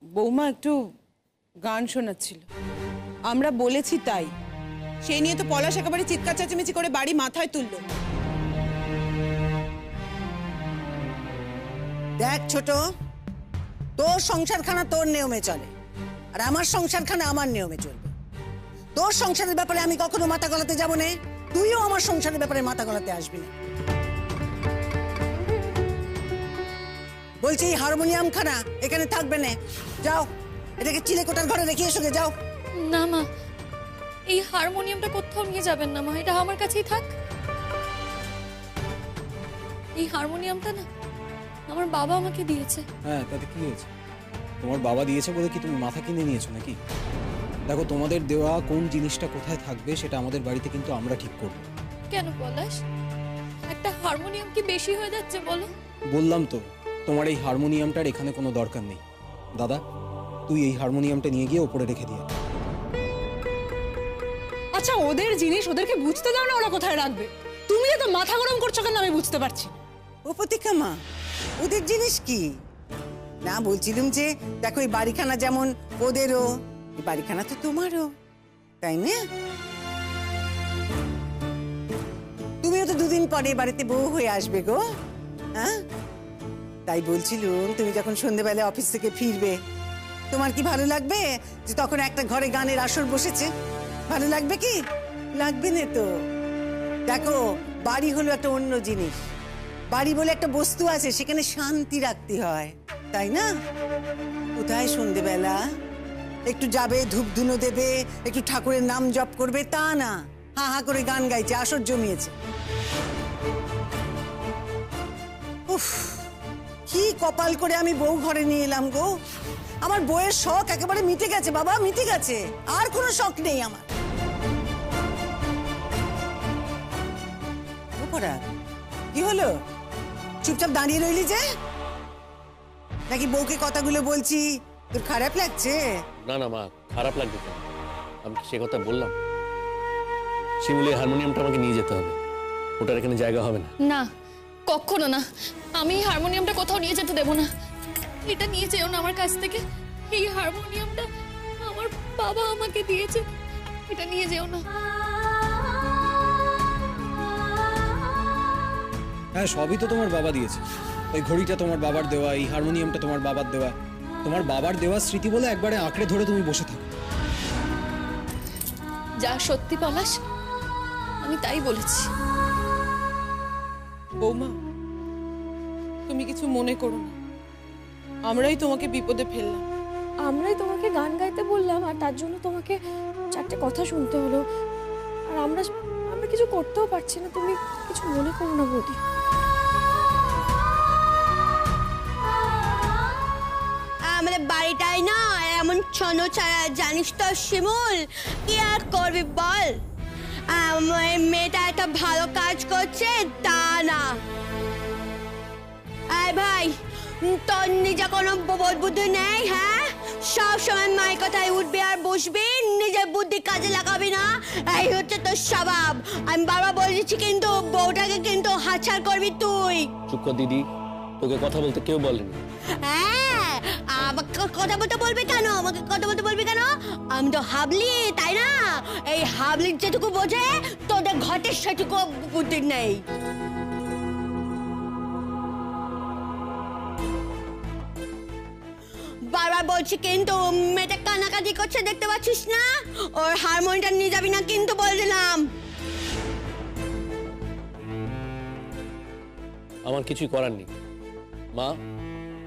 বৌমা একটু গান শোনাচ্ছিল, আমরা বলেছি তাই। সেই নিয়ে তো পলাশ একেবারে চিৎকার চেঁচামেচি করে বাড়ি মাথায় তুললো। দেখ ছোট, তোর সংসারখানা তোর নিয়মে চলে, আর আমার সংসারখানা আমার নিয়মে চলবে। তোর সংসারের ব্যাপারে আমি কখনো মাথা গলাতে যাবো না, তুইও আমার সংসারের ব্যাপারে মাথা গলাতে আসবি না। বলছি হারমোনিয়াম খানা এখানে থাকবে না, যাও এটাকে চিলেকোটার ঘরে রেখে এসো গে, যাও। না মা, এই হারমোনিয়ামটা কোথাও নিয়ে যাবেন না মা, এটা আমার কাছেই থাক। এই হারমোনিয়ামটা না আমার বাবা আমাকে দিয়েছে। হ্যাঁ, তাতে কি হয়েছে? তোমার বাবা দিয়েছে বলে কি তুমি মাথা কিনে নিয়েছো নাকি? দেখো, তোমাদের দেওয়া কোন জিনিসটা কোথায় থাকবে সেটা আমাদের বাড়িতে কিন্তু আমরা ঠিক করব। কেন পলাশ, একটা হারমোনিয়াম কি বেশি হয়ে যাচ্ছে বলো? বললাম তো, তোমার এই হারমোনিয়ামটার এখানে কোনো দরকার নেই। দাদা, তুই এই হারমোনিয়ামটা নিয়ে গিয়ে ওপরে রেখে দিয়ে। আচ্ছা, ওদের জিনিস ওদেরকে বুঝতে দাও না, ওরা কোথায় রাখবে। তুমি এত মাথা গরম করছো কেন আমি বুঝতে পারছি। ও প্রতীক্ষা মা, ওদের জিনিস কি? না, বলছিলাম যে দেখো এই বাড়িখানা যেমন ওদেরও, এই বাড়িখানা তো তোমারও, তাই না? তুমিও তো দুদিন পরে বাড়িতে বউ হয়ে আসবে গো। হ্যাঁ, তাই বলছিলুম তুমি যখন সন্ধ্যেবেলা অফিস থেকে ফিরবে, তোমার কি ভালো লাগবে যে তখন একটা ঘরে গানের আসর বসেছে? ভালো লাগবে কি? লাগবে না তো। দেখো, বাড়ি হলো একটা অন্য জিনিস। বাড়ি বলে একটা বস্তু আছে, সেখানে শান্তি রাখতে হয়, তাই না? কোথায় সন্ধ্যেবেলা একটু যাবে, ধূপ ধুনো দেবে, একটু ঠাকুরের নাম জপ করবে, তা না, হা হা করে গান গাইছে, আসর জমিয়েছে। উফ, কি কপাল করে আমি বউ ঘরে নিয়ে এলাম গো। আমার বউয়ের শখ একেবারে মিটে গেছে বাবা, মিটে গেছে, আর কোনো শখ নেই আমার। কি হলো, চুপচাপ দাঁড়িয়ে রইলি যে? নাকি বউকে কথাগুলো বলছি তোর খারাপ লাগছে? না না মা, খারাপ লাগবে কেন? আমি কি সে কথা বললাম? শিমুলি, হারমোনিয়ামটা আমাকে নিয়ে যেতে হবে, ওটার এখানে জায়গা হবে না। না, কখনো না, আমি এই হারমোনিয়ামটা কোথাও নিয়ে যেতে দেবো না। এটা নিয়ে যেও না আমার কাছ থেকে। এই হারমোনিয়ামটা আমার বাবা আমাকে দিয়েছে, এটা নিয়ে যেও না। হ্যাঁ, সবই তো তোমার বাবা দিয়েছে। ওই ঘড়িটা তোমার বাবার দেওয়া, এই হারমোনিয়ামটা তোমার বাবার দেওয়া। তোমার বাবার দেওয়া স্মৃতি বলে একবারে আঁকড়ে ধরে তুমি বসে থাকো। যা সত্যি পলাশ, আমি তাই বলেছি। বৌমা, তুমি কিছু মনে করো না, আমরাই তোমাকে বিপদে ফেললাম। আমরাই তোমাকে গান গাইতে বললাম, আর তার জন্য তোমাকে চারটে কথা শুনতে হলো, আর আমরা কিছু করতেও পারছি না। তুমি কিছু মনে করো না বৌদি। আমাদের বাড়িটাই না এমন ছন্ন ছাড়া, জানিস তো শিমুল, কি আর করবি বল? মেয়েটা একটা ভালো কাজ করছে তা না। আয় ভাই, তোর নিজে কোনো বোধ বুদ্ধি নেই? হ্যাঁ, সব সময় মায়ের কথায় উঠবি আর বসবি, নিজের বুদ্ধি কাজে লাগাবি না, এই হচ্ছে তোর স্বভাব। আমি বাবা বলেছি কিন্তু বউটাকে কিন্তু হাতছাড় করবি তুই। চুপ কর দিদি, তোকে কথা বলতে কেউ বলেনি। হ্যাঁ, আমাকে কথা বলতে বলবি কেন? আমাকে কথা বলতে বলবি কেন? আমি তো হাবলি, তাই না? এই হাবলির যেটুকু বোঝে, তোদের ঘটের সেটুকু বুদ্ধি নেই। বারবার বলছি কিন্তু মেয়েটা কানাকাটি করছে, দেখতে পাচ্ছিস না? ওর হারমোনিয়ামটা নিয়ে যাবি না কিন্তু, বলে দিলাম। আমার কিছুই করার নেই মা,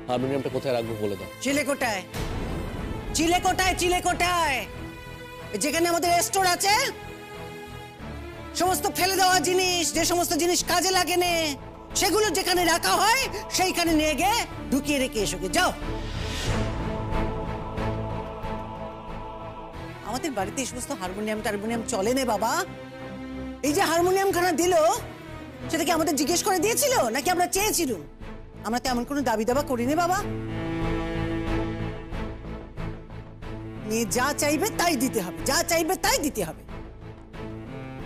হারমোনিয়ামটা কোথায় রাখবো বলে দাও। চিলেকোটায়, চিলেকোটায়, চিলেকোটায়, যেখানে আমাদের স্টোর আছে। সমস্ত ফেলে দেওয়া জিনিস, যে সমস্ত জিনিস কাজে লাগে না, সেগুলো যেখানে রাখা হয় সেইখানে নিয়ে গিয়ে ঢুকিয়ে রেখে এসো গে, যাও। আমাদের বাড়িতে এই সমস্ত হারমোনিয়াম চলে না বাবা। এই যে হারমোনিয়াম খানা দিল, সেটা কি আমাদের জিজ্ঞেস করে দিয়েছিল নাকি আমরা চেয়েছিলাম? আমরা তো এমন কোনো দাবি দাবা করিনি বাবা। মেয়ে যা চাইবে তাই দিতে হবে, যা চাইবে তাই দিতে হবে।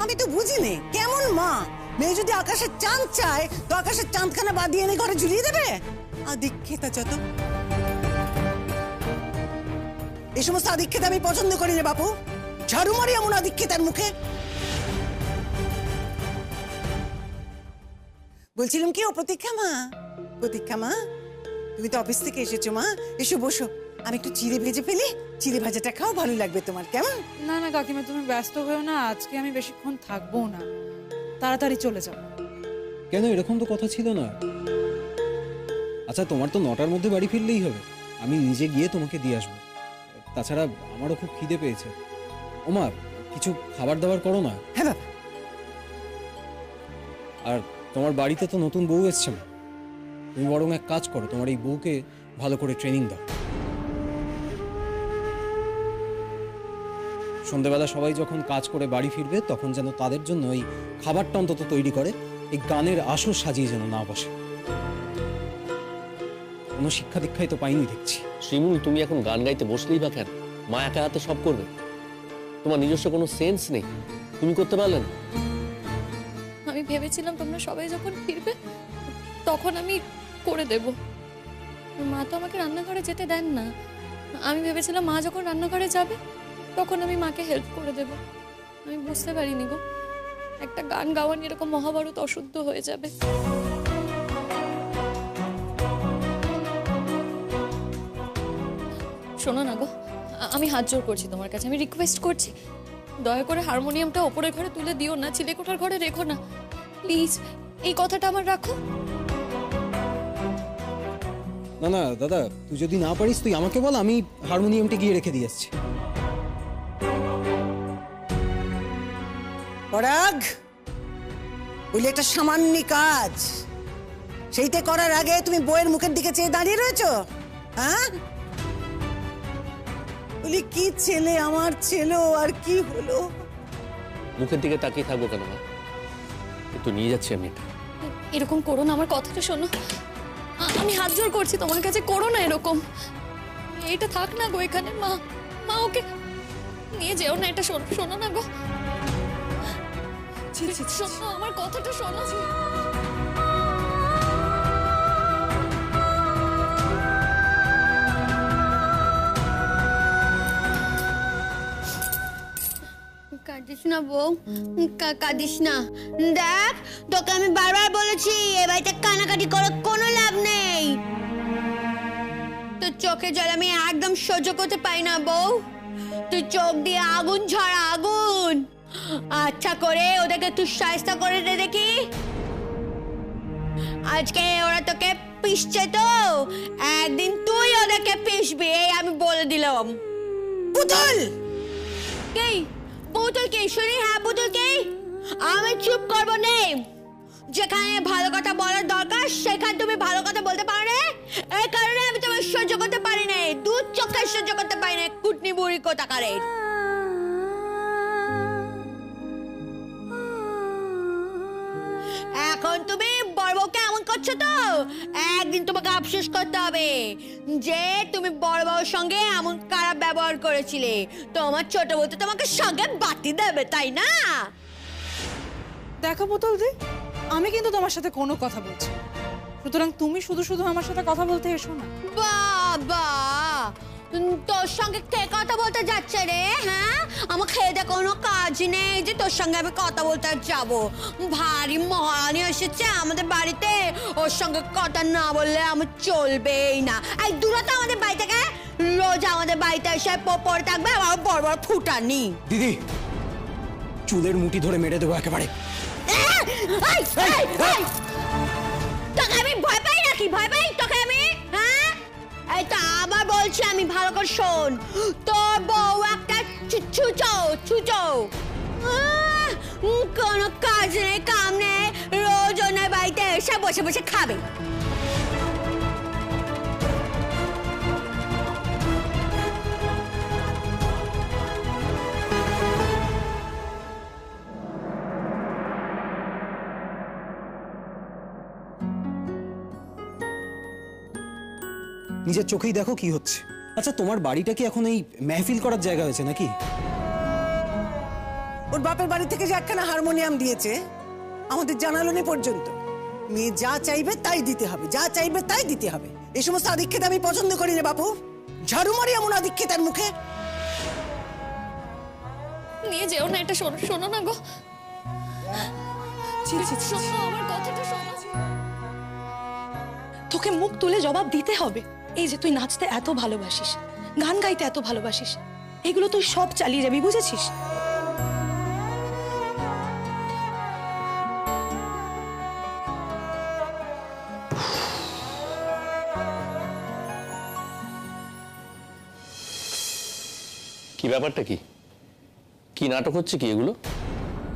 আমি তো বুঝিনি কেমন মা, মেয়ে যদি আকাশের চাঁদ চায় তো আকাশের চাঁদখানা বাঁধিয়ে এনে ঘরে ঝুলিয়ে দেবে? দীক্ষিতা যত। এই সমস্ত আদিক্ষেতা আমি পছন্দ করি না বাপু। ঝাড়ু মারি এমন আদিক্ষেতার মুখে। বলছিলাম কি, ও প্রতীক্ষা মা, প্রতীক্ষা মা, তুমি তো অফিস থেকে এসেছো মা, এসো বসো, আমি একটু চিড়ে ভেজে ফেলি, চিড়ে ভাজাটা খাও, ভালো লাগবে তোমার, কেমন? না না কাকিমা, তুমি ব্যস্ত হয়েও না, আজকে আমি বেশিক্ষণ থাকবো না, তাড়াতাড়ি চলে যাবো। কেন, এরকম তো কথা ছিল না। আচ্ছা, তোমার তো 9টার মধ্যে বাড়ি ফিরলেই হবে, আমি নিজে গিয়ে তোমাকে দিয়ে আসবো। তাছাড়া আমারও খুব খিদে পেয়েছে। ওমা, কিছু খাবার দাবার করো না। হ্যাঁ বাবা। আর তোমার বাড়িতে তো নতুন বউ এসছে না, তুমি বরং এক কাজ করো, তোমার এই বউকে ভালো করে ট্রেনিং দাও। সন্ধ্যেবেলা সবাই যখন কাজ করে বাড়ি ফিরবে তখন যেন তাদের জন্য এই খাবারটা অন্তত তৈরি করে, এই গানের আসর সাজিয়ে যেন না বসে। কোনো শিক্ষা দীক্ষাই তো পাইনি দেখছি। শিমুল, তুমি এখন গান গাইতে বসলেই বা কেন? মা একা হাতে সব করবে, তোমার নিজস্ব কোনো সেন্স নেই, তুমি করতে পারলে না? আমি ভেবেছিলাম তোমরা সবাই যখন ফিরবে তখন আমি করে দেব। মা তো আমাকে রান্নাঘরে যেতে দেন না। আমি ভেবেছিলাম মা যখন রান্নাঘরে যাবে তখন আমি মাকে হেল্প করে দেব। আমি বুঝতে পারিনি গো, একটা গান গাওয়া নিয়ে এরকম মহাভারত অশুদ্ধ হয়ে যাবে। শোনো না গো, আমি হাত জোর করছি তোমার কাছে, আমি রিকোয়েস্ট করছি, দয়া করে হারমোনিয়ামটা ওপরের ঘরে তুলে দিও না, চিলেকোঠার ঘরে রেখো না প্লিজ, এই কথাটা আমার রাখো। না না দাদা, তুই যদি না পারিস তুই আমাকে বল, আমি হারমোনিয়ামটা গিয়ে রেখে দিয়ে আসছি। পরাগ, বলি একটা সামান্য কাজ, সেইটা করার আগে তুমি বইয়ের মুখের দিকে চেয়ে দাঁড়িয়ে রয়েছো? হ্যাঁ, বলি কি ছেলে আমার ছেলে, আর কি হলো? মুখের দিকে তাকিয়ে থাকবো কেন মা? একটু নিয়ে যাচ্ছি আমি এটা। এরকম করো না, আমার কথাটা শোনো, আমি হাত জোর করছি তোমার কাছে, করো না এরকম। এটা থাক না গো এখানে, মা মা ওকে নিয়ে যেও না, এটা শোনো, শোনো না গো, শোনো আমার কথাটা শোনো। কাঁদিস না বউ, কাঁদিস না। দেখ, তোকে আমি বারবার বলেছি এ বাড়িতে কানাকাটি করে কোনো লাভ নেই। তোর চোখে জল আমি একদম সহ্য করতে পারি না বউ। তুই চোখ দিয়ে আগুন ঝরা, আগুন। আচ্ছা করে ওদেরকে তুই শায়েস্তা করে দে দেখি। আজকে ওরা তোকে পিষছে তো, একদিন তুই ওদেরকে পিষবি, এই আমি বলে দিলাম। পুতুল! কে? পুতুল কে? শুনি, হ্যাঁ পুতুল কে? আমি চুপ করবো না। যেখানে ভালো কথা বলার দরকার সেখানে তুমি ভালো কথা বলতে পারো না, এই কারণে আমি তোমার সহ্য করতে পারি না, দুধ চোখে সহ্য করতে পারি না, কুটনি বুড়ি কোথাকারে। এখন তুমি বড় বউকে এমন করছো তো, একদিন তোমাকে আফসোস করতে হবে যে তুমি বড় বউর সঙ্গে এমন খারাপ ব্যবহার করেছিলে। তোমার ছোট বউ তো তোমাকে সঙ্গে বাতি দেবে, তাই না? দেখো পুতুল দি, আমি কিন্তু তোমার সাথে কোনো কথা বলছি না, সুতরাং তুমি শুধু শুধু আমার সাথে কথা বলতে এসো না। বাবা, তোর সঙ্গে কে কথা বলতে যাচ্ছে রে? হ্যাঁ, আমার খেয়ে কোনো কাজ নেই যে তোর সঙ্গে আমি কথা বলতে যাব। ভারী মহারানী এসেছে আমাদের বাড়িতে, ওর সঙ্গে কথা না বললে আমার চলবেই না। এই দূরত আমাদের বাড়ি থেকে, রোজ আমাদের বাড়িতে এসে পড়ে থাকবে আমার বড় বড় ফুটানি। দিদি, চুলের মুঠি ধরে মেরে দেবো একেবারে। তোকে আমি ভয় পাই নাকি? ভয় পাই তোকে আমি? হ্যাঁ, এই তো আবার বলছি আমি, ভালো করে শোন। তোর বউ একটা ছুচো ছুচো, কোনো কাজ নেই কাম নেই, রোজ ওনার বাড়িতে এসে বসে বসে খাবে। নিজের চোখেই দেখো কি হচ্ছে। আচ্ছা, তোমার বাড়িটা কি এখন এই মেহফিল করার জায়গা হয়েছে নাকি? ওর বাপের বাড়ি থেকে যে একখানা হারমোনিয়াম দিয়েছে, আমাদের জানালো না পর্যন্ত। মেয়ে যা চাইবে তাই দিতে হবে, যা চাইবে তাই দিতে হবে। এই সমস্ত আদিক্ষেতা আমি পছন্দ করি না বাপু। ঝাড়ু মারি এমন আদিক্ষেতার মুখে? নিয়ে যেও না, এটা শোনো, শোনো না গো, ছি, ছি, ছি, ছি। শোনো আমার কথাটা শোনো। তোকে মুখ তুলে জবাব দিতে হবে। এই যে তুই নাচতে এত ভালোবাসিস, গান গাইতে এত ভালোবাসিস, এগুলো তুই সব চালিয়ে যাবি, বুঝেছিস? কি ব্যাপারটা কি? কি নাটক হচ্ছে কি এগুলো?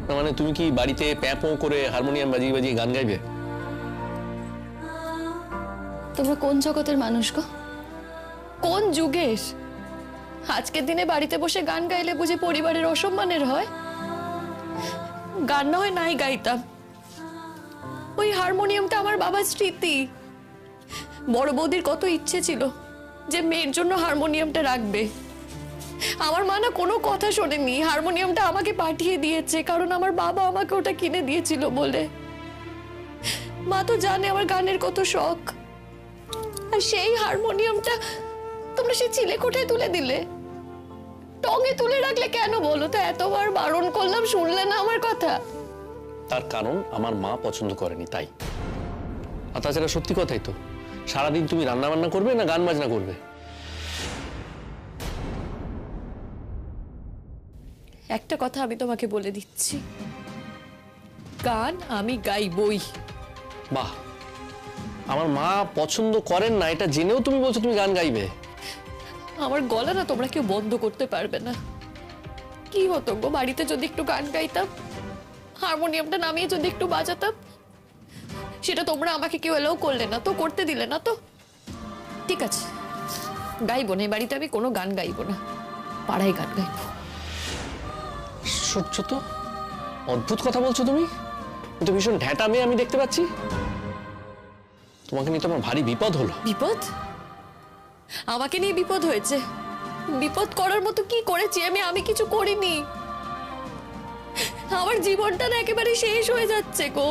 না মানে তুমি কি বাড়িতে প্যাঁপো করে হারমোনিয়াম বাজিয়ে বাজিয়ে গান গাইবে? তোমরা কোন জগতের মানুষ গো, কোন যুগের? আজকের দিনে বাড়িতে বসে গান গাইলে বুঝি পরিবারের অসম্মানের হয়? গান না হয় নাই গাইতাম, ওই হারমোনিয়ামটা আমার বাবার স্মৃতি। বড় বৌদির কত ইচ্ছে ছিল যে মেয়ের জন্য হারমোনিয়ামটা রাখবে। আমার মা না কোনো কথা শোনেনি, হারমোনিয়ামটা আমাকে পাঠিয়ে দিয়েছে, কারণ আমার বাবা আমাকে ওটা কিনে দিয়েছিল বলে। মা তো জানে আমার গানের কত শখ, আর সেই হারমোনিয়ামটা তোমরা সেই চিলেকোঠায় তুলে দিলে। টঙে তুলে রাখলে কেন বলো তো? এতবার বারণ করলাম, শুনলে না আমার কথা। তার কারণ আমার মা পছন্দ করেনি, তাই। আর তাছাড়া সত্যি কথাই তো, সারাদিন তুমি রান্না বান্না করবে না গান বাজনা করবে? একটা কথা আমি তোমাকে বলে দিচ্ছি, গান আমি গাইবই। বাহ, আমার মা পছন্দ করেন না এটা জেনেও তুমি বলছো তুমি গান গাইবে? আমার গলা না তোমরা কেউ বন্ধ করতে পারবে না। কি হতো গো বাড়িতে যদি একটু গান গাইতাম, হারমোনিয়ামটা নামিয়ে যদি একটু বাজাতাম? সেটা তোমরা আমাকে কেউ এলাও করলে না তো, করতে দিলে না তো। ঠিক আছে, গাইবো না, এই বাড়িতে আমি কোনো গান গাইবো না, পাড়ায় গান গাইবো। সহ্য তো, অদ্ভুত কথা বলছো তুমি। তো ভীষণ ঢ্যাটা মেয়ে আমি দেখতে পাচ্ছি। তোমাকে নিয়ে তোমার ভারী বিপদ হলো। বিপদ? আমাকে নিয়ে বিপদ হয়েছে? বিপদ করার মতো কি করেছি আমি? আমি কিছু করিনি। আমার জীবনটা না একেবারে শেষ হয়ে যাচ্ছে গো,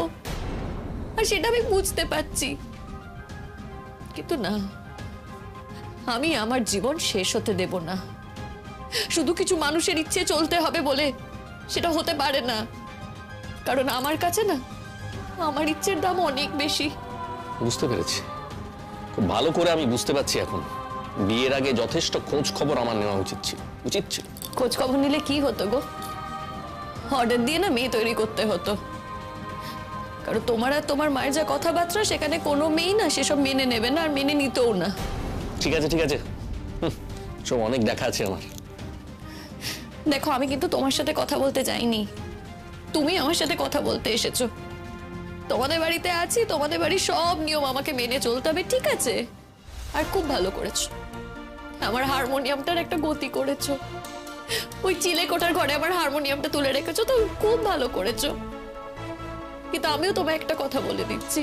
আর সেটা আমি বুঝতে পারছি। কিন্তু না, আমি আমার জীবন শেষ হতে দেব না। শুধু কিছু মানুষের ইচ্ছে চলতে হবে বলে সেটা হতে পারে না, কারণ আমার কাছে না আমার ইচ্ছের দাম অনেক বেশি। বুঝতে পেরেছি, খুব ভালো করে আমি বুঝতে পারছি এখন। বিয়ের আগে যথেষ্ট খোঁজ খবর আমার নেওয়া উচিত ছিল। খোঁজ খবর নিলে কি হতো গো? অর্ডার দিয়ে না মেয়ে তৈরি করতে হতো। কারণ তোমার আর তোমার মায়ের যা কথাবার্তা, সেখানে কোনো মেয়ে না সেসব মেনে নেবে না, আর মেনে নিতেও না। ঠিক আছে ঠিক আছে, সব অনেক দেখা আছে আমার। দেখো, আমি কিন্তু তোমার সাথে কথা বলতে যাইনি, তুমি আমার সাথে কথা বলতে এসেছো। তোমাদের বাড়িতে আছি, তোমাদের বাড়ির সব নিয়ম আমাকে মেনে চলতে হবে, ঠিক আছে? আর খুব ভালো করেছো, আমার হারমোনিয়ামটার একটা গতি করেছো। ওই চিলেকোঠার ঘরে আমার হারমোনিয়ামটা তুলে রেখেছো, তো খুব ভালো করেছো। কিন্তু আমিও তোমায় একটা কথা বলে দিচ্ছি,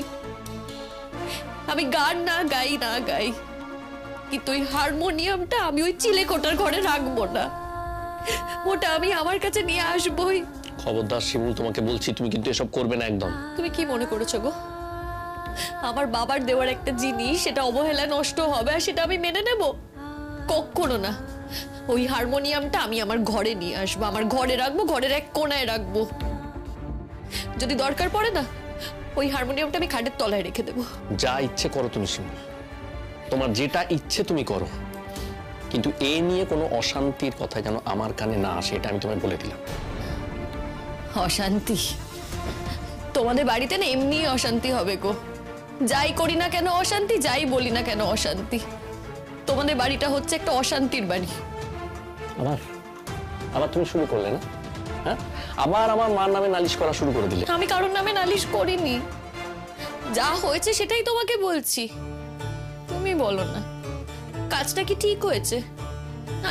আমি গান না গাই, কিন্তু ওই হারমোনিয়ামটা আমি ওই চিলেকোঠার ঘরে রাখবো না, ওটা আমি আমার কাছে নিয়ে আসবোই। খবরদার শিমুল, তোমাকে বলছি তুমি কিন্তু এসব করবে না একদম। তুমি কি মনে করেছো গো আমার বাবার দেওয়ার একটা জিনিস সেটা অবহেলা নষ্ট হবে আর সেটা আমি মেনে নেব? কখনো না। ওই হারমোনিয়ামটা আমি আমার ঘরে নিয়ে আসবো, আমার ঘরে রাখবো, ঘরের এক কোণায় রাখবো। যদি দরকার পড়ে না, ওই হারমোনিয়ামটা আমি খাটের তলায় রেখে দেবো। যা ইচ্ছে করো তুমি শিমুল, তোমার যেটা ইচ্ছে তুমি করো, কিন্তু এ নিয়ে কোনো অশান্তির কথা যেন আমার কানে না আসে, এটা আমি তোমায় বলে দিলাম। অশান্তি? তোমাদের বাড়িতে না এমনি অশান্তি হবে গো, যাই করি না কেন অশান্তি, যাই বলি না কেন অশান্তি। তোমাদের বাড়িটা হচ্ছে একটা অশান্তির বাড়ি। আবার আবার তুমি শুরু করলে না? হ্যাঁ, আবার আমার মার নামে নালিশ করা শুরু করে দিলে। আমি কারোর নামে নালিশ করিনি, যা হয়েছে সেটাই তোমাকে বলছি। তুমি বলো না কাজটা কি ঠিক হয়েছে?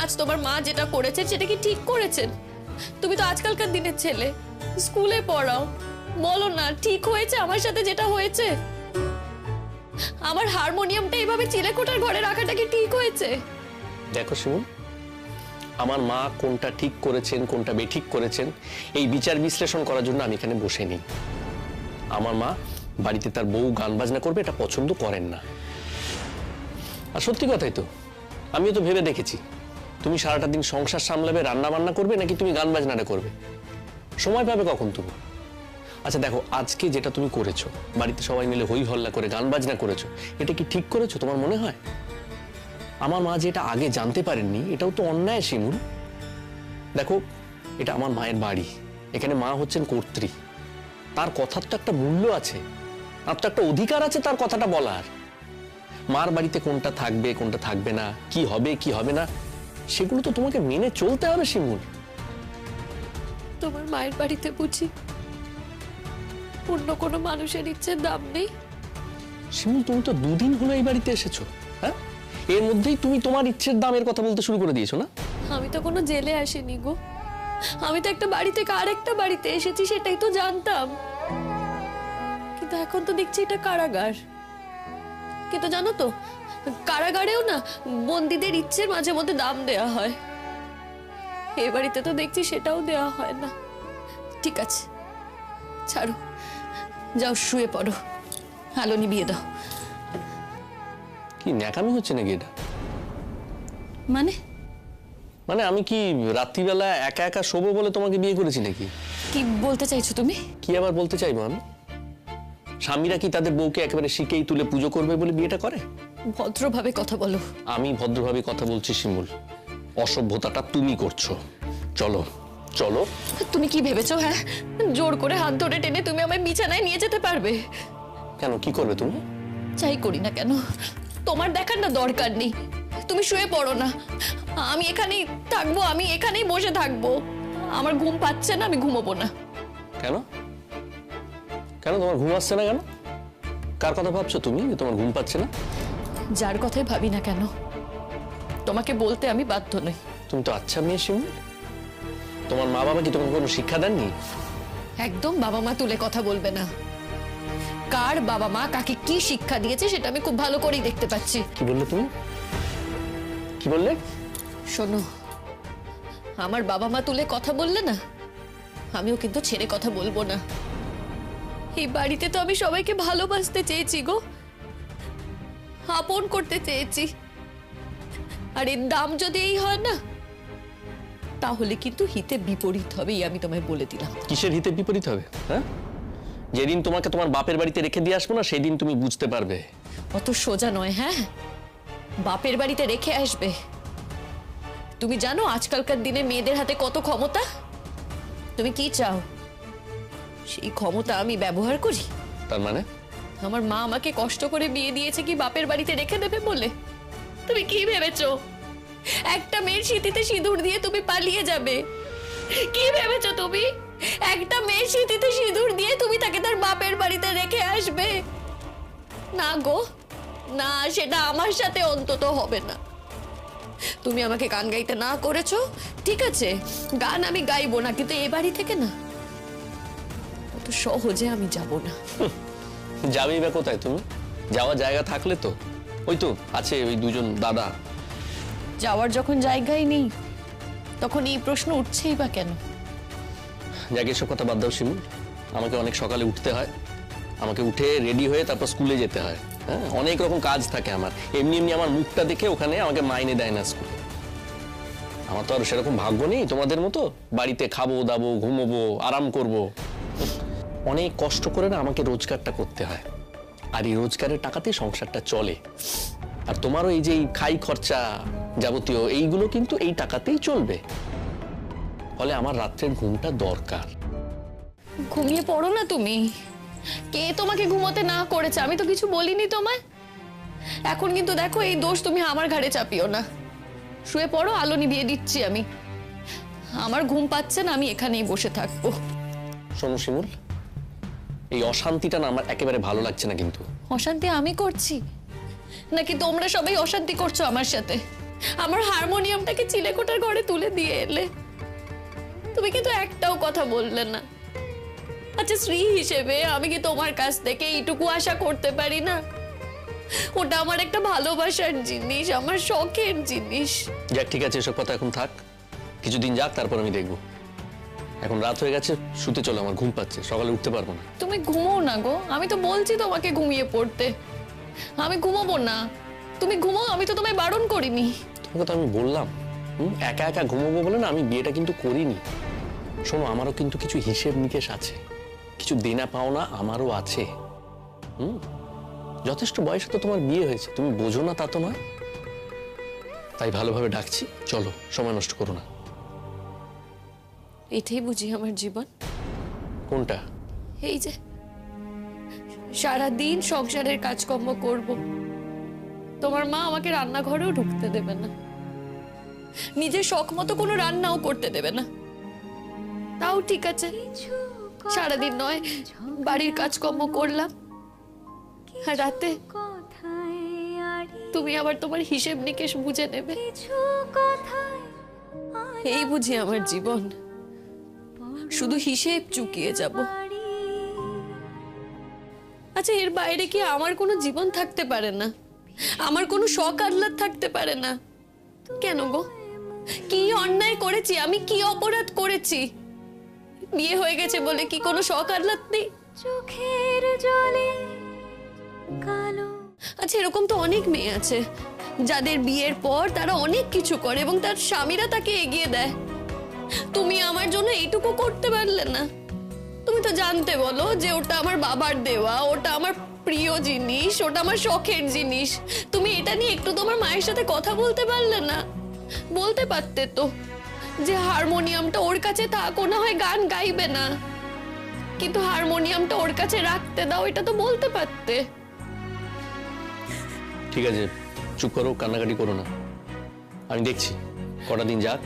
আজ তোমার মা যেটা করেছে সেটা কি ঠিক করেছেন? তুমি তো আজকালকার দিনের ছেলে, স্কুলে পড়াও, বলো না ঠিক হয়েছে আমার সাথে যেটা হয়েছে? আমার হারমোনিয়ামটা এইভাবে চিলেকোঠার ঘরে রাখাটা কি ঠিক হয়েছে? দেখো শিমুল, আমার মা কোনটা ঠিক করেছেন কোনটা বেঠিক করেছেন এই বিচার বিশ্লেষণ করার জন্য আমি এখানে বসে নেই। আমার মা বাড়িতে তার বউ গান বাজনা করবে এটা পছন্দ করেন না। আর সত্যি কথাই তো, আমিও তো ভেবে দেখেছি তুমি সারাটা দিন সংসার সামলাবে, রান্না বান্না করবে, নাকি তুমি গান বাজনাটা করবে। সময় পাবে কখন তুমি? আচ্ছা দেখো, আজকে যেটা তুমি করেছো, বাড়িতে সবাই মিলে হই হল্লা করে গান বাজনা করেছো, এটা কি ঠিক করেছো তোমার মনে হয়? আমার মা যেটা আগে জানতে পারেননি, এটাও তো অন্যায় শিমুল। দেখো, এটা আমার মায়ের বাড়ি, এখানে মা হচ্ছেন কর্ত্রী, তার কথার তো একটা মূল্য আছে, তার তো একটা অধিকার আছে তার কথাটা বলার। মার বাড়িতে কোনটা থাকবে কোনটা থাকবে না, কি হবে কি হবে না, সেগুলো তো তোমাকে মেনে চলতে হবে শিমুল। তোমার মায়ের বাড়িতে বুঝি অন্য কোনো মানুষের ইচ্ছের দাম নেই? শিমুল, তুমি তো দুদিন হলো এই বাড়িতে এসেছো, হ্যাঁ? এর মধ্যেই তুমি তোমার ইচ্ছের দামের কথা বলতে শুরু করে দিয়েছো না? আমি তো কোনো জেলে আসিনি গো, আমি তো একটা বাড়ি থেকে আরেকটা বাড়িতে এসেছি, সেটাই তো জানতাম। কিন্তু এখন তো দেখছি এটা কারাগার। কিন্তু জানো তো, কারাগারেও না বন্দীদের ইচ্ছের মাঝে মধ্যে দাম দেয়া হয়, এ বাড়িতে তো দেখছি সেটাও দেওয়া হয় না। ঠিক আছে, ছাড়ো, যাও শুয়ে পড়ো, আলো নিভিয়ে দাও। কি ন্যাকামি হচ্ছে নাকি এটা? মানে মানে আমি কি রাত্রিবেলা একা একা শোবো বলে তোমাকে বিয়ে করেছি নাকি? কি বলতে চাইছো তুমি? কি আবার বলতে চাইবো আমি? স্বামীরা কি তাদের বউকে একেবারে শিখেই তুলে পুজো করবে বলে বিয়েটা করে? ভদ্রভাবে কথা বলো। আমি ভদ্রভাবে কথা বলছি শিমুল, অসভ্যতাটা তুমি করছো। চলো চলো। তুমি কি ভেবেছো, হ্যাঁ, জোর করে হাত ধরে টেনে তুমি আমায় বিছানায় নিয়ে যেতে পারবে? কেন, কি করবে তুমি? চাই করি না কেন, তোমার দেখার না দরকার নেই। তুমি শুয়ে পড়ো না, আমি এখানেই থাকবো, আমি এখানেই বসে থাকবো। আমার ঘুম পাচ্ছে না, আমি ঘুমোবো না। কেন কেন তোমার ঘুম আসছে না কেন? কার কথা ভাবছো তুমি যে তোমার ঘুম পাচ্ছে না? যার কথাই ভাবি না কেন, তোমাকে বলতে আমি বাধ্য নই। তুমি তো আচ্ছা মেয়ে শিমুল, তোমার মা বাবা কি তোমাকে কোনো শিক্ষা দেননি? একদম বাবা মা তুলে কথা বলবে না। কার বাবা মা কাকে কি শিক্ষা দিয়েছে সেটা আমি খুব ভালো করেই দেখতে পাচ্ছি। কি বললে তুমি? কি বললে? শোনো, আমার বাবা মা তুলে কথা বললে না, আমিও কিন্তু ছেড়ে কথা বলবো না। এই বাড়িতে তো আমি সবাইকে ভালোবাসতে চেয়েছি গো, আপন করতে চেয়েছি, আর এর দাম যদি এই হয় না, তাহলে কিন্তু হিতে বিপরীত হবে, আমি তোমায় বলে দিলাম। কিসের হিতে বিপরীত হবে? হ্যাঁ, যেদিন তোমাকে তোমার বাপের বাড়িতে রেখে দিয়ে আসবো না, সেদিন তুমি বুঝতে পারবে। অত সোজা নয়, হ্যাঁ, বাপের বাড়িতে রেখে আসবে। তুমি জানো আজকালকার দিনে মেয়েদের হাতে কত ক্ষমতা? তুমি কি চাও সেই ক্ষমতা আমি ব্যবহার করি? তার মানে? আমার মা আমাকে কষ্ট করে বিয়ে দিয়েছে কি বাপের বাড়িতে রেখে দেবে বলে? তুমি কি ভেবেছো একটা মেয়ের সিঁথিতে সিঁদুর দিয়ে তুমি পালিয়ে যাবে? কি ভেবেছো তুমি একটা মেয়ের সিঁথিতে সিঁদুর দিয়ে তুমি তাকে তার বাপের বাড়িতে রেখে আসবে? না গো না, সেটা আমার সাথে অন্তত হবে না। তুমি আমাকে গান গাইতে না করেছো, ঠিক আছে, গান আমি গাইবো না, কিন্তু এ বাড়ি থেকে না, অত সহজে আমি যাব না। যাবেই বা কোথায় তুমি? যাওয়ার জায়গা থাকলে তো, ওই তো আছে ওই দুজন দাদা। যাওয়ার যখন জায়গাই নেই, তখন এই প্রশ্ন উঠছেই বা কেন? যাকে এসব কথা বাদ দাও শিমুল, আমাকে অনেক সকালে উঠতে হয়, আমাকে উঠে রেডি হয়ে তারপর স্কুলে যেতে হয়। হ্যাঁ, অনেক রকম কাজ থাকে আমার। এমনি এমনি আমার মুখটা দেখে ওখানে আমাকে মাইনে দেয় না স্কুলে। আমার তো আর সেরকম ভাগ্য নেই তোমাদের মতো, বাড়িতে খাবো দাবো ঘুমোবো আরাম করব। অনেক কষ্ট করে না আমাকে রোজগারটা করতে হয়, আর এই রোজগারের টাকাতেই সংসারটা চলে। আর তোমারও এই যে খাই খরচা যাবতীয় এইগুলো কিন্তু এই টাকাতেই চলবে। ফলে আমার রাত্রের ঘুমটা দরকার। ঘুমিয়ে পড়ো না তুমি। কে তোমাকে ঘুমোতে না করেছে? আমি তো কিছু বলিনি তোমায়। এখন কিন্তু দেখো, এই দোষ তুমি আমার ঘাড়ে চাপিও না। শুয়ে পড়ো, আলো নিভিয়ে দিচ্ছি আমি। আমার ঘুম পাচ্ছে না, আমি এখানেই বসে থাকবো। শোনো শিমুল, এই অশান্তিটা না আমার একেবারে ভালো লাগছে না। কিন্তু অশান্তি আমি করছি নাকি তোমরা সবাই অশান্তি করছো আমার সাথে? আমার হারমোনিয়ামটাকে চিলেকোঠার ঘরে তুলে দিয়ে এলে, তুমি কিন্তু একটাও কথা বললে না। আচ্ছা, স্ত্রী হিসেবে আমি কি তোমার কাছ থেকে এইটুকু আশা করতে পারি না? ওটা আমার একটা ভালোবাসার জিনিস, আমার শখের জিনিস। যাক, ঠিক আছে, এসব কথা এখন থাক, কিছুদিন যাক, তারপর আমি দেখবো। এখন রাত হয়ে গেছে, শুতে চলো, আমার ঘুম পাচ্ছে, সকালে উঠতে পারবো না। তুমি ঘুমো না গো, আমি তো বলছি তোমাকে ঘুমিয়ে পড়তে। আমি ঘুমোবো না, তুমি ঘুমো, আমি তো তোমায় বারণ করিনি। তোমাকে তো আমি বললাম একা একা ঘুমোবো বলে না আমি বিয়েটা কিন্তু করিনি। শোনো, আমারও কিন্তু কিছু হিসেব নিকেশ আছে, কিছু দেনা পাওনা আমারও আছে। যথেষ্ট বয়সে তো তোমার বিয়ে হয়েছে, তুমি বোঝো না তা তো নয়। তাই ভালোভাবে ডাকছি, চলো, সময় নষ্ট করো না। এটাই বুঝি আমার জীবন? কোনটা? এই যে সারাদিন সংসারের কাজকর্ম করব, তোমার মা আমাকে রান্নাঘরেও ঢুকতে দেবে না, নিজের শখ মতো কোনো রান্নাও করতে দেবে না। তাও ঠিক আছে, সারাদিন নয় বাড়ির কাজকর্ম করলাম, আর রাতে তুমি আবার তোমার হিসেব নিকেশ বুঝে নেবে। এই বুঝি আমার জীবন, শুধু হিসেব চুকিয়ে যাব। আচ্ছা, এর বাইরে কি আমার কোনো জীবন থাকতে পারে না? আমার কোনো শখ আহ্লাদ থাকতে পারে না? কেন গো, কি অন্যায় করেছি আমি? কি অপরাধ করেছি? বিয়ে হয়ে গেছে বলে কি কোনো শখ আহ্লাদ নেই? চোখের জলে কালো। আচ্ছা, এরকম তো অনেক মেয়ে আছে যাদের বিয়ের পর তারা অনেক কিছু করে এবং তার স্বামীরা তাকে এগিয়ে দেয়। তুমি আমার জন্য এইটুকু করতে পারলে না? তুমি তো জানতে বলো যে ওটা আমার বাবার দেওয়া, ওটা আমার প্রিয় জিনিস, ওটা আমার শখের জিনিস। তুমি এটা নিয়ে একটু তোমার মায়ের সাথে কথা বলতে পারলে না? বলতে পারতে তো যে হারমোনিয়ামটা ওর কাছে থাক, ও না হয় গান গাইবে না, কিন্তু হারমোনিয়ামটা ওর কাছে রাখতে দাও, এটা তো বলতে পারতে। ঠিক আছে, চুপ করো, কান্নাকাটি করো না। আমি দেখছি কটা দিন যাক,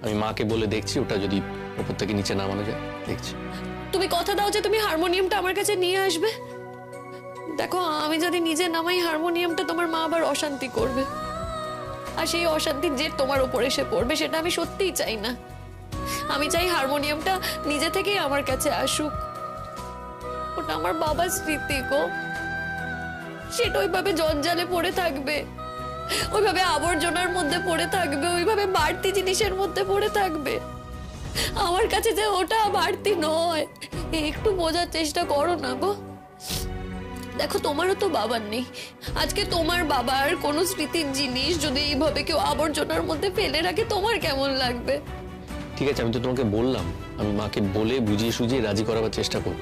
আমি মাকে বলে দেখছি ওটা যদি ওপর থেকে নিচে নামানো যায়, দেখছি। তুমি কথা দাও যে তুমি হারমোনিয়ামটা আমার কাছে নিয়ে আসবে। দেখো, আমি যদি নিজে নামাই হারমোনিয়ামটা, তোমার মা আবার অশান্তি করবে, আর সেই অশান্তির জের তোমার উপর এসে পড়বে, সেটা আমি সত্যিই চাই না। আমি চাই হারমোনিয়ামটা নিজে থেকেই আমার কাছে আসুক। ওটা আমার বাবার স্মৃতি গো, সেটা ওইভাবে জঞ্জালে পড়ে থাকবে, ওইভাবে আবর্জনার মধ্যে পড়ে থাকবে, ওইভাবে বাড়তি জিনিসের মধ্যে পড়ে থাকবে। আমার কাছে যে ওটা বাড়তি নয়, একটু বোঝার চেষ্টা করো না গো। দেখো, তোমারও তো বাবার নেই, আজকে তোমার বাবার কোনো স্মৃতির জিনিস যদি এইভাবে কেউ আবর্জনার মধ্যে ফেলে রাখে, তোমার কেমন লাগবে? ঠিক আছে, আমি তো তোমাকে বললাম, আমি মাকে বলে বুঝিয়ে সুঝিয়ে রাজি করাবার চেষ্টা করব।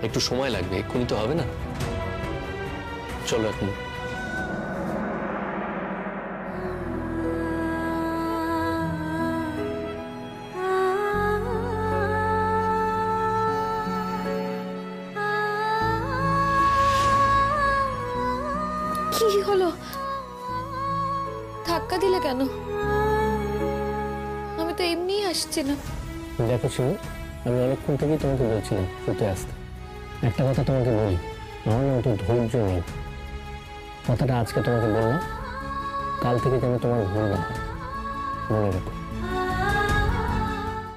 একটু সময় লাগবে, এক্ষুনি তো হবে না। চলো এখন। কি হলো? ধাক্কা দিলে কেন? আমি তো এমনিই আসছিলাম। দেখো শিবু, আমি অনেকক্ষণ থেকেই তোমাকে বলছিলাম শুতে আসতে। একটা কথা তোমাকে বলি, আমার না অত ধৈর্য নেই। কথাটা আজকে তোমাকে বললাম, কাল থেকে যেন তোমার ভুল না হয়, মনে রেখো।